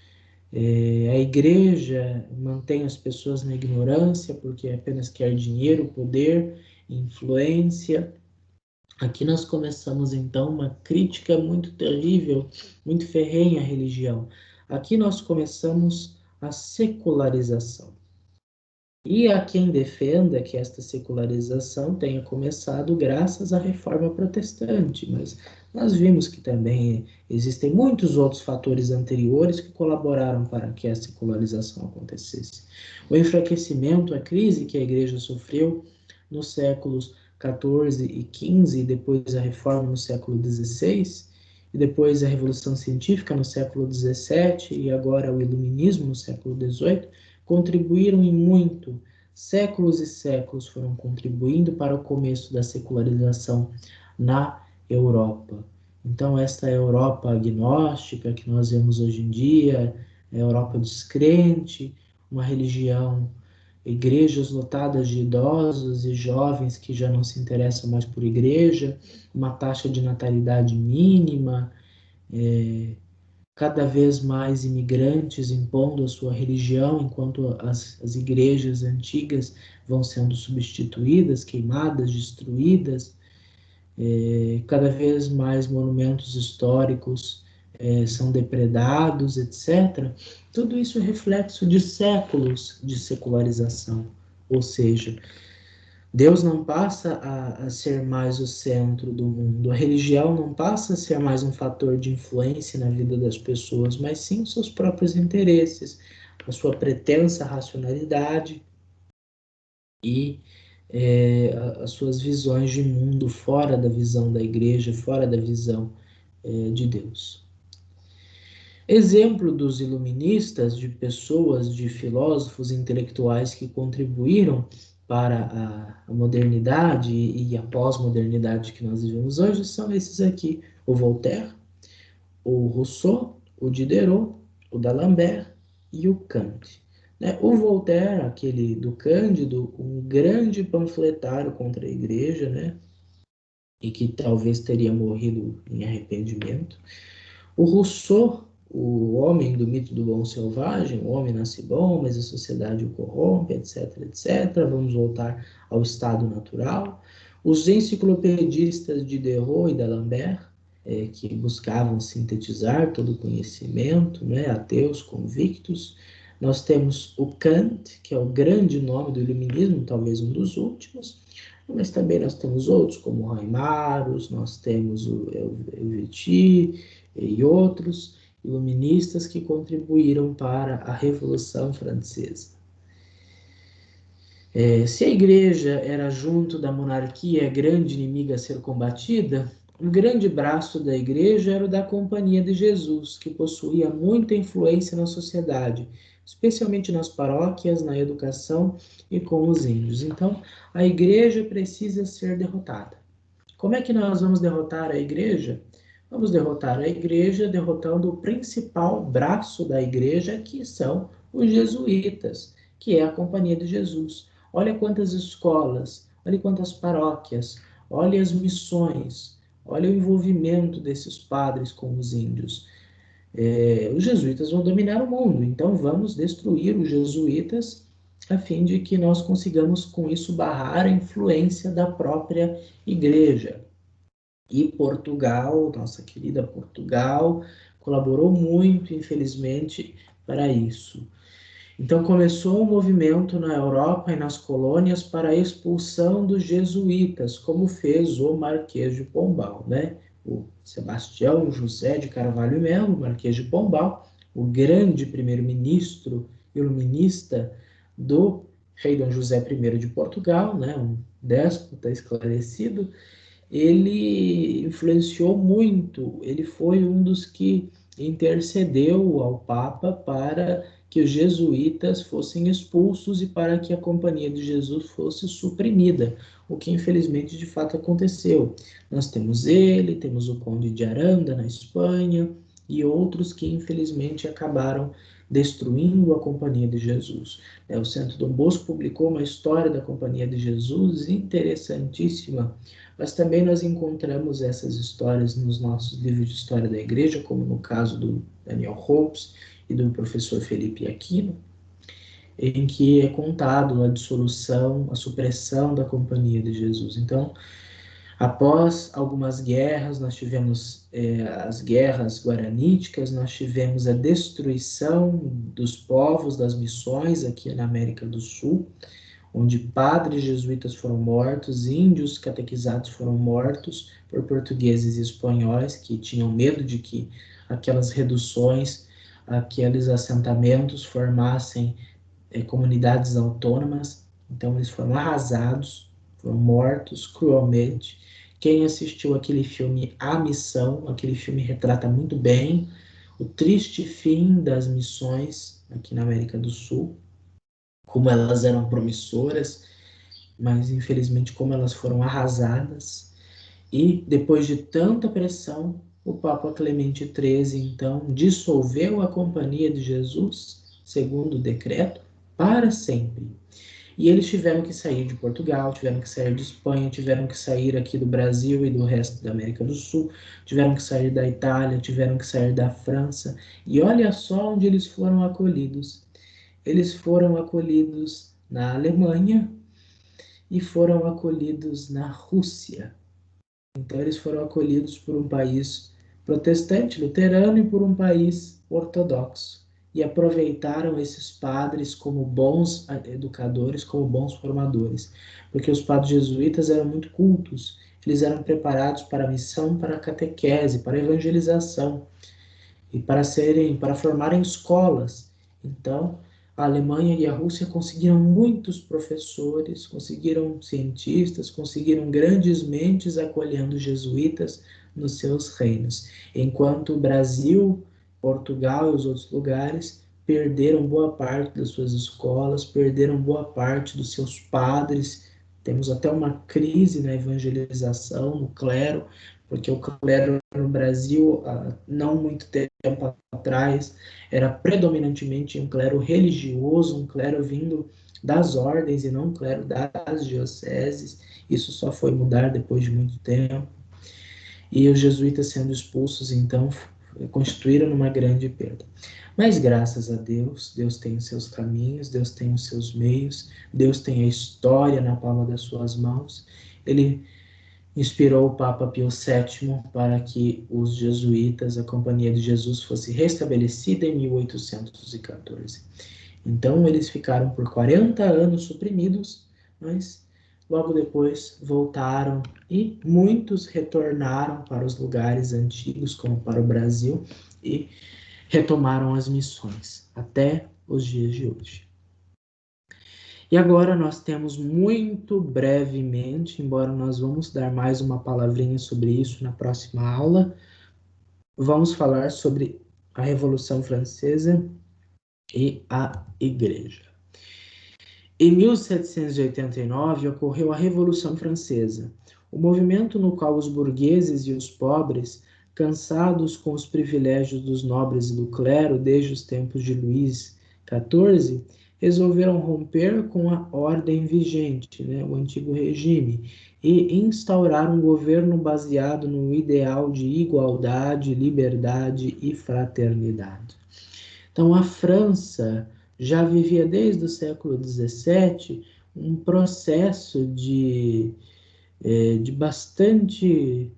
A igreja mantém as pessoas na ignorância porque apenas quer dinheiro, poder, influência. Aqui nós começamos então uma crítica muito terrível, muito ferrenha à religião. Aqui nós começamos a secularização. E há quem defenda que esta secularização tenha começado graças à Reforma Protestante, mas nós vimos que também existem muitos outros fatores anteriores que colaboraram para que a secularização acontecesse. O enfraquecimento, a crise que a Igreja sofreu nos séculos XIV e XV, e depois a Reforma no século XVI, e depois a Revolução Científica no século XVII, e agora o Iluminismo no século XVIII, contribuíram em muito. Séculos e séculos foram contribuindo para o começo da secularização na Europa. Então, esta Europa agnóstica que nós vemos hoje em dia, a Europa descrente, uma religião, igrejas lotadas de idosos e jovens que já não se interessam mais por igreja, uma taxa de natalidade mínima, cada vez mais imigrantes impondo a sua religião, enquanto as igrejas antigas vão sendo substituídas, queimadas, destruídas, cada vez mais monumentos históricos são depredados, etc. Tudo isso é reflexo de séculos de secularização, ou seja, Deus não passa a ser mais o centro do mundo, a religião não passa a ser mais um fator de influência na vida das pessoas, mas sim os seus próprios interesses, a sua pretensa racionalidade e as suas visões de mundo fora da visão da igreja, fora da visão de Deus. Exemplo dos iluministas, de pessoas, de filósofos intelectuais que contribuíram para a modernidade e a pós-modernidade que nós vivemos hoje, são esses aqui: o Voltaire, o Rousseau, o Diderot, o D'Alembert e o Kant. O Voltaire, aquele do Cândido, um grande panfletário contra a igreja, né? E que talvez teria morrido em arrependimento. O Rousseau, o homem do mito do bom selvagem, o homem nasce bom, mas a sociedade o corrompe, etc, etc. Vamos voltar ao estado natural. Os enciclopedistas Diderot e D'Alembert, que buscavam sintetizar todo o conhecimento, né, ateus convictos. Nós temos o Kant, que é o grande nome do iluminismo, talvez um dos últimos, mas também nós temos outros, como Reimarus, nós temos o Helveti e outros iluministas que contribuíram para a Revolução Francesa. Se a igreja era, junto da monarquia, a grande inimiga a ser combatida, o grande braço da igreja era o da Companhia de Jesus, que possuía muita influência na sociedade, especialmente nas paróquias, na educação e com os índios. Então, a igreja precisa ser derrotada. Como é que nós vamos derrotar a igreja? Vamos derrotar a igreja derrotando o principal braço da igreja, que são os jesuítas, que é a Companhia de Jesus. Olha quantas escolas, olha quantas paróquias, olha as missões, olha o envolvimento desses padres com os índios. Os jesuítas vão dominar o mundo, então vamos destruir os jesuítas a fim de que nós consigamos com isso barrar a influência da própria igreja. E Portugal, nossa querida Portugal, colaborou muito, infelizmente, para isso. Então começou um movimento na Europa e nas colônias para a expulsão dos jesuítas, como fez o Marquês de Pombal, né? O Sebastião José de Carvalho e Melo, Marquês de Pombal, o grande primeiro-ministro iluminista do rei Dom José I de Portugal, né? Um déspota esclarecido. Ele influenciou muito, ele foi um dos que intercedeu ao Papa para que os jesuítas fossem expulsos e para que a Companhia de Jesus fosse suprimida, o que infelizmente de fato aconteceu. Nós temos ele, temos o Conde de Aranda na Espanha, e outros que infelizmente acabaram destruindo a Companhia de Jesus. O Centro Dom Bosco publicou uma história da Companhia de Jesus interessantíssima, mas também nós encontramos essas histórias nos nossos livros de história da igreja, como no caso do Daniel Hopes e do professor Felipe Aquino, em que é contado a dissolução, a supressão da Companhia de Jesus. Então, após algumas guerras, nós tivemos as guerras guaraníticas, nós tivemos a destruição dos povos, das missões aqui na América do Sul, onde padres jesuítas foram mortos, índios catequizados foram mortos por portugueses e espanhóis, que tinham medo de que aquelas reduções, aqueles assentamentos formassem comunidades autônomas. Então eles foram arrasados, foram mortos cruelmente. Quem assistiu aquele filme A Missão, aquele filme retrata muito bem o triste fim das missões aqui na América do Sul, como elas eram promissoras, mas infelizmente como elas foram arrasadas. E depois de tanta pressão, o Papa Clemente XIII então dissolveu a Companhia de Jesus, segundo o decreto, para sempre. E eles tiveram que sair de Portugal, tiveram que sair de Espanha, tiveram que sair aqui do Brasil e do resto da América do Sul, tiveram que sair da Itália, tiveram que sair da França. E olha só onde eles foram acolhidos. Eles foram acolhidos na Alemanha e foram acolhidos na Rússia. Então eles foram acolhidos por um país protestante, luterano, e por um país ortodoxo. E aproveitaram esses padres como bons educadores, como bons formadores, porque os padres jesuítas eram muito cultos, eles eram preparados para a missão, para a catequese, para a evangelização e para formarem escolas. Então, a Alemanha e a Rússia conseguiram muitos professores, conseguiram cientistas, conseguiram grandes mentes acolhendo jesuítas nos seus reinos, enquanto o Brasil, Portugal e os outros lugares perderam boa parte das suas escolas, perderam boa parte dos seus padres. Temos até uma crise na evangelização, no clero, porque o clero no Brasil, não muito tempo atrás, era predominantemente um clero religioso, um clero vindo das ordens e não um clero das dioceses. Isso só foi mudar depois de muito tempo. E os jesuítas sendo expulsos, então, constituíram uma grande perda. Mas graças a Deus, Deus tem os seus caminhos, Deus tem os seus meios, Deus tem a história na palma das suas mãos. Ele inspirou o Papa Pio VII para que os jesuítas, a Companhia de Jesus, fosse restabelecida em 1814. Então, eles ficaram por 40 anos suprimidos, mas logo depois voltaram e muitos retornaram para os lugares antigos, como para o Brasil, e retomaram as missões até os dias de hoje. E agora nós temos muito brevemente, embora nós vamos dar mais uma palavrinha sobre isso na próxima aula, vamos falar sobre a Revolução Francesa e a Igreja. Em 1789 ocorreu a Revolução Francesa, o movimento no qual os burgueses e os pobres, cansados com os privilégios dos nobres e do clero desde os tempos de Luís XIV, resolveram romper com a ordem vigente, o antigo regime, e instaurar um governo baseado no ideal de igualdade, liberdade e fraternidade. Então, a França já vivia desde o século XVII um processo de bastante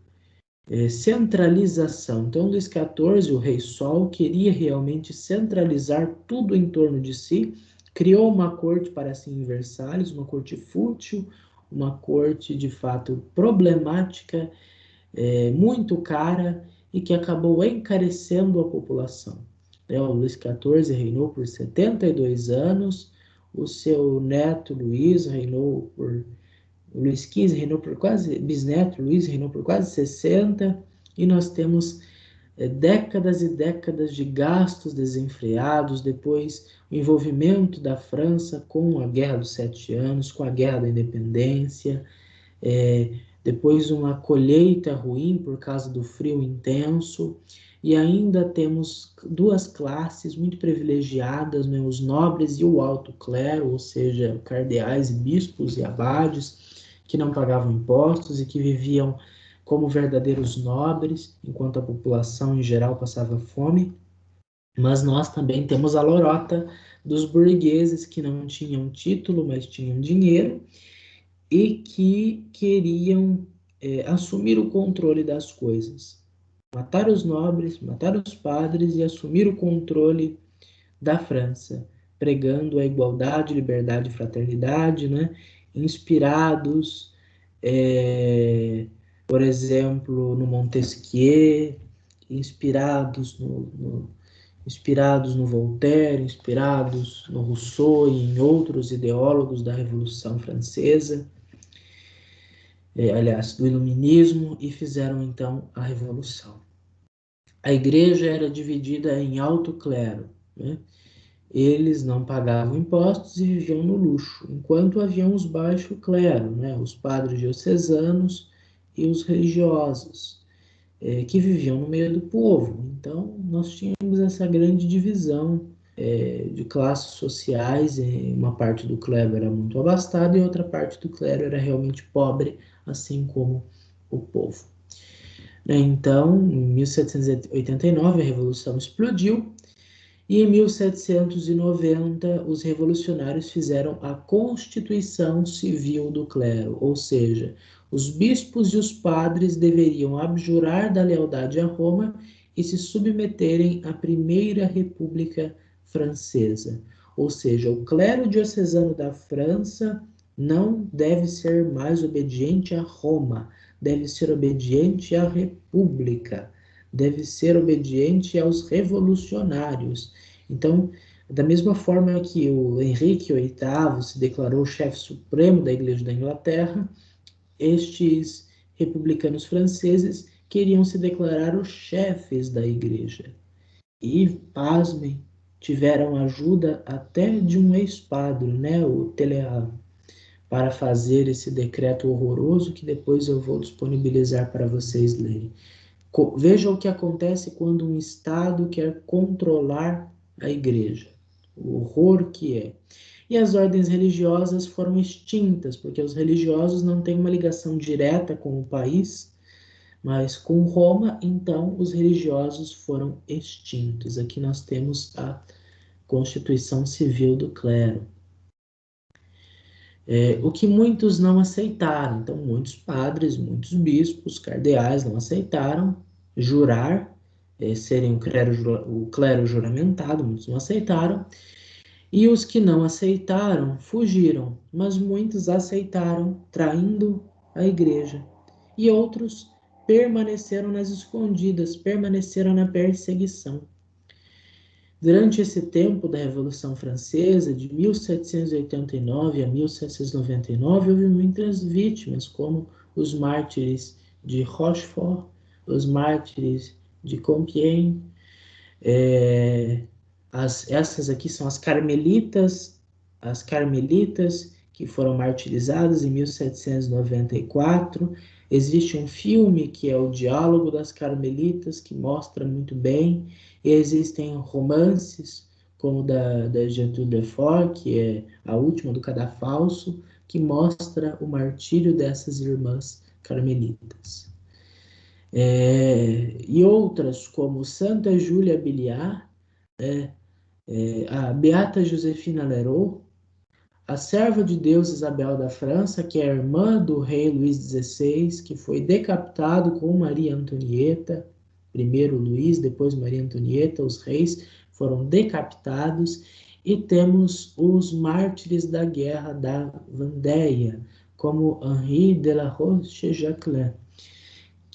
centralização. Então, Luís XIV, o Rei Sol, queria realmente centralizar tudo em torno de si, criou uma corte para si em Versalhes, uma corte fútil, uma corte de fato problemática, muito cara e que acabou encarecendo a população. O Luís XIV reinou por 72 anos, o seu neto Luís reinou por... O Luís XV reinou por quase... Bisneto Luís reinou por quase 60, e nós temos décadas e décadas de gastos desenfreados, depois o envolvimento da França com a Guerra dos 7 Anos, com a Guerra da Independência, depois uma colheita ruim por causa do frio intenso, e ainda temos duas classes muito privilegiadas, né, os nobres e o alto clero, ou seja, cardeais, bispos e abades, que não pagavam impostos e que viviam como verdadeiros nobres, enquanto a população em geral passava fome. Mas nós também temos a lorota dos burgueses que não tinham título, mas tinham dinheiro e que queriam assumir o controle das coisas. Matar os nobres, matar os padres e assumir o controle da França, pregando a igualdade, liberdade e fraternidade, né? Inspirados, por exemplo, no Montesquieu, inspirados no Voltaire, inspirados no Rousseau e em outros ideólogos da Revolução Francesa, aliás, do Iluminismo, e fizeram então a Revolução. A igreja era dividida em alto clero, né? Eles não pagavam impostos e viviam no luxo, enquanto haviam os baixo clero, né? Os padres diocesanos e os religiosos, que viviam no meio do povo. Então, nós tínhamos essa grande divisão de classes sociais, e uma parte do clero era muito abastada e outra parte do clero era realmente pobre, assim como o povo. Então, em 1789, a Revolução explodiu e em 1790 os revolucionários fizeram a Constituição Civil do Clero, ou seja, os bispos e os padres deveriam abjurar da lealdade a Roma e se submeterem à Primeira República Francesa. Ou seja, o clero diocesano da França não deve ser mais obediente a Roma, deve ser obediente à República, deve ser obediente aos revolucionários. Então, da mesma forma que o Henrique VIII se declarou chefe supremo da Igreja da Inglaterra, estes republicanos franceses queriam se declarar os chefes da Igreja. E, pasmem, tiveram ajuda até de um ex-padre, né, o Talleyrand, para fazer esse decreto horroroso que depois eu vou disponibilizar para vocês lerem. Veja o que acontece quando um Estado quer controlar a igreja. O horror que é. E as ordens religiosas foram extintas, porque os religiosos não têm uma ligação direta com o país, mas com Roma, então os religiosos foram extintos. Aqui nós temos a Constituição Civil do Clero. O que muitos não aceitaram. Então, muitos padres, muitos bispos, cardeais não aceitaram jurar, serem o clero juramentado, muitos não aceitaram. E os que não aceitaram fugiram, mas muitos aceitaram, traindo a igreja. E outros permaneceram nas escondidas, permaneceram na perseguição. Durante esse tempo da Revolução Francesa, de 1789 a 1799, houve muitas vítimas, como os mártires de Rochefort, os mártires de Compiègne. Essas aqui são as carmelitas que foram martirizadas em 1794. Existe um filme que é o Diálogo das Carmelitas, que mostra muito bem. E existem romances, como da Gertrude Fort, que é a última do Cadafalso, que mostra o martírio dessas irmãs carmelitas. E outras, como Santa Júlia Biliard, a Beata Josefina Leroux, a serva de Deus Isabel da França, que é a irmã do rei Luís XVI, que foi decapitado com Maria Antonieta, primeiro Luís, depois Maria Antonieta, os reis foram decapitados, e temos os mártires da Guerra da Vendéia, como Henri de la Roche-Jacquelin,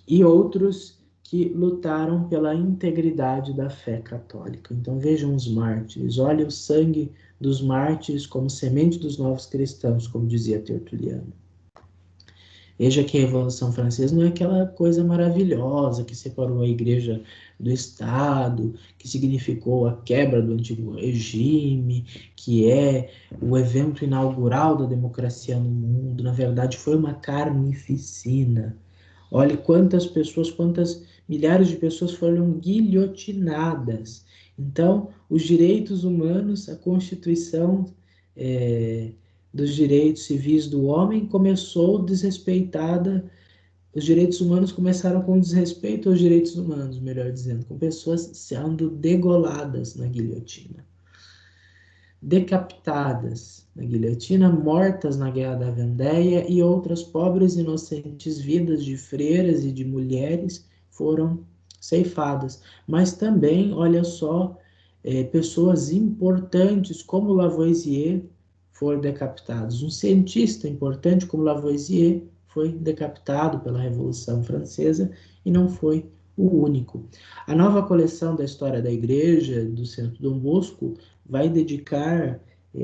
e outros que lutaram pela integridade da fé católica. Então vejam os mártires, olha o sangue dos mártires como semente dos novos cristãos, como dizia Tertuliano. Veja que a Revolução Francesa não é aquela coisa maravilhosa que separou a igreja do Estado, que significou a quebra do antigo regime, que é o evento inaugural da democracia no mundo. Na verdade, foi uma carnificina. Olhe quantas pessoas, quantas milhares de pessoas foram guilhotinadas. Então, os direitos humanos, a Constituição dos Direitos Civis do Homem começou desrespeitada. Os direitos humanos começaram com desrespeito aos direitos humanos, melhor dizendo, com pessoas sendo degoladas na guilhotina, decapitadas na guilhotina, mortas na Guerra da Vendéia, e outras pobres inocentes vidas de freiras e de mulheres foram ceifadas. Mas também, olha só, pessoas importantes como Lavoisier foram decapitados. Um cientista importante como Lavoisier foi decapitado pela Revolução Francesa e não foi o único. A nova coleção da história da Igreja do Centro Dom Bosco vai dedicar,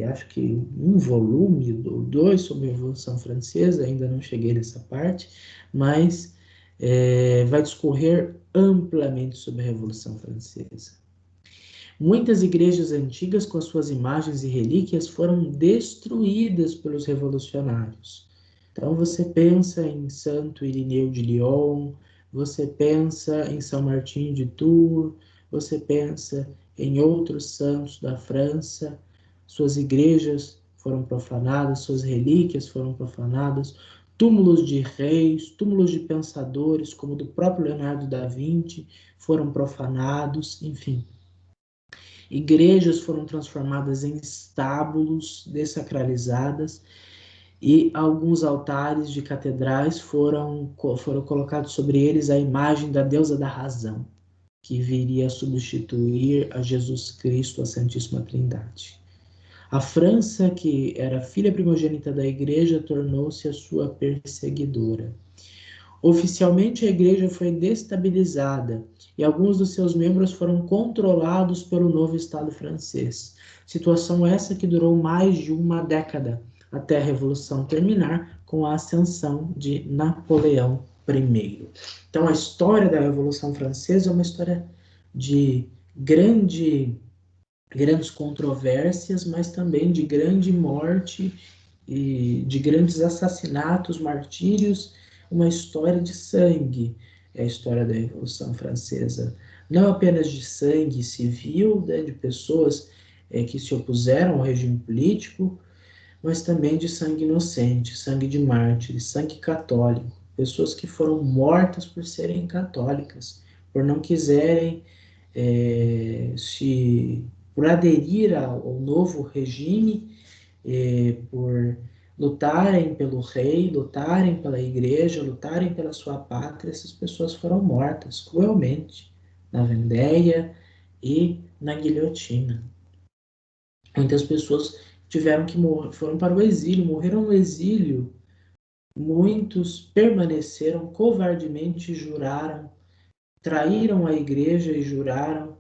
acho que um volume ou dois sobre a Revolução Francesa, ainda não cheguei nessa parte, mas vai discorrer amplamente sobre a Revolução Francesa. Muitas igrejas antigas, com as suas imagens e relíquias, foram destruídas pelos revolucionários. Então você pensa em Santo Irineu de Lyon, você pensa em São Martinho de Tours, você pensa em outros santos da França, suas igrejas foram profanadas, suas relíquias foram profanadas, túmulos de reis, túmulos de pensadores, como o do próprio Leonardo da Vinci, foram profanados, enfim. Igrejas foram transformadas em estábulos, dessacralizadas, e alguns altares de catedrais foram colocados sobre eles a imagem da deusa da razão, que viria a substituir a Jesus Cristo, a Santíssima Trindade. A França, que era filha primogênita da igreja, tornou-se a sua perseguidora. Oficialmente, a igreja foi destabilizada e alguns dos seus membros foram controlados pelo novo Estado francês. Situação essa que durou mais de uma década, até a Revolução terminar com a ascensão de Napoleão I. Então, a história da Revolução Francesa é uma história de grandes controvérsias, mas também de grande morte e de grandes assassinatos, martírios, uma história de sangue, é a história da Revolução Francesa. Não apenas de sangue civil, né, de pessoas que se opuseram ao regime político, mas também de sangue inocente, sangue de mártires, sangue católico, pessoas que foram mortas por serem católicas, por não quiserem por aderir ao novo regime, por lutarem pelo rei, lutarem pela igreja, lutarem pela sua pátria. Essas pessoas foram mortas cruelmente na Vendéia e na guilhotina. Muitas pessoas tiveram que morrer, foram para o exílio, morreram no exílio. Muitos permaneceram covardemente, juraram, traíram a igreja e juraram,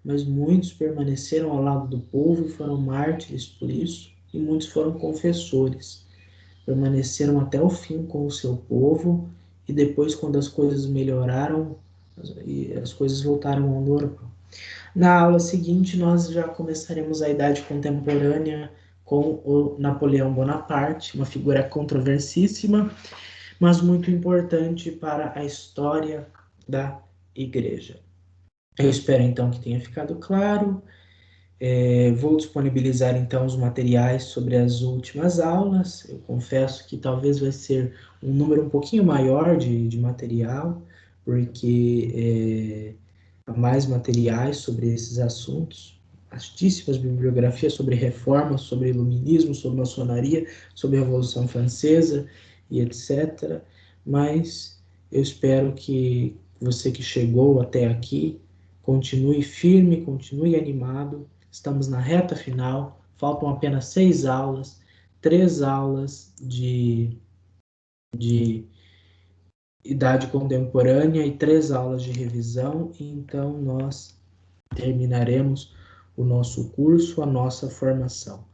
mas muitos permaneceram ao lado do povo e foram mártires por isso, e muitos foram confessores. Permaneceram até o fim com o seu povo, e depois, quando as coisas melhoraram, as coisas voltaram ao normal. Na aula seguinte, nós já começaremos a Idade Contemporânea com o Napoleão Bonaparte, uma figura controversíssima, mas muito importante para a história da Igreja. Eu espero então que tenha ficado claro. Vou disponibilizar então os materiais sobre as últimas aulas. Eu confesso que talvez vai ser um número um pouquinho maior de material, porque há mais materiais sobre esses assuntos, vastíssimas bibliografias sobre reforma, sobre iluminismo, sobre maçonaria, sobre a Revolução Francesa e etc. Mas eu espero que você que chegou até aqui continue firme, continue animado. Estamos na reta final, faltam apenas 6 aulas, 3 aulas de idade contemporânea e 3 aulas de revisão, e então nós terminaremos o nosso curso, a nossa formação.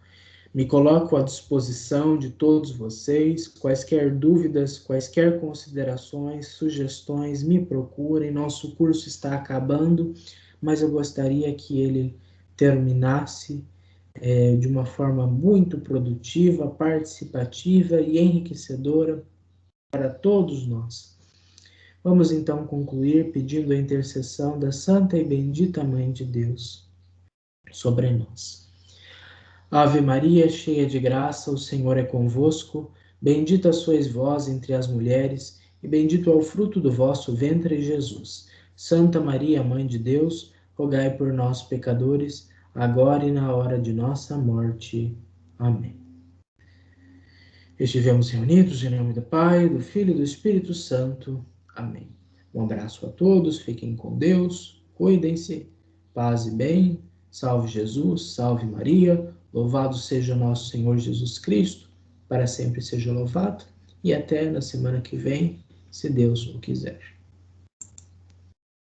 Me coloco à disposição de todos vocês, quaisquer dúvidas, quaisquer considerações, sugestões, me procurem. Nosso curso está acabando, mas eu gostaria que ele terminasse de uma forma muito produtiva, participativa e enriquecedora para todos nós. Vamos então concluir pedindo a intercessão da Santa e Bendita Mãe de Deus sobre nós. Ave Maria, cheia de graça, o Senhor é convosco. Bendita sois vós entre as mulheres, e bendito é o fruto do vosso ventre, Jesus. Santa Maria, Mãe de Deus, rogai por nós, pecadores, agora e na hora de nossa morte. Amém. Estivemos reunidos em nome do Pai, do Filho e do Espírito Santo. Amém. Um abraço a todos, fiquem com Deus, cuidem-se, paz e bem, salve Jesus, salve Maria, louvado seja nosso Senhor Jesus Cristo, para sempre seja louvado, e até na semana que vem, se Deus o quiser.